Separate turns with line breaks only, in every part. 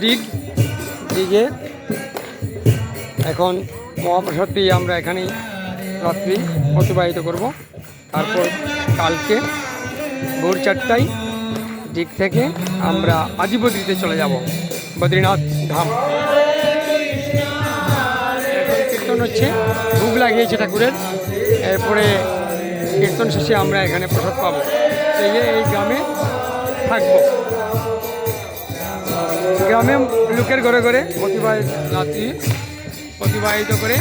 দিকে এখন মহাপ্রসাদ পেয়ে আমরা এখানেই রাত্রি অতিবাহিত করব। তারপর কালকে ভোর 4টায় দিক থেকে আমরা আজিবদ্রীতে চলে যাব, বদ্রীনাথ ধাম। কীর্তন হচ্ছে, ভোগ লাগিয়েছে ঠাকুরের, এরপরে কীর্তন শেষে আমরা এখানে প্রসাদ পাবো। এই গ্রামে থাকবো, গ্রামে লোকের ঘরে ঘরে রাত্রি অতিবাহিত করে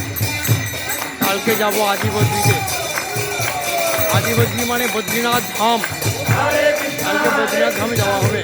কালকে যাব আজিবদ্রীতে। আজিবদ্রী মানে বদ্রীনাথ ধাম, কালকে বদ্রীনাথ ধামে যাওয়া হবে।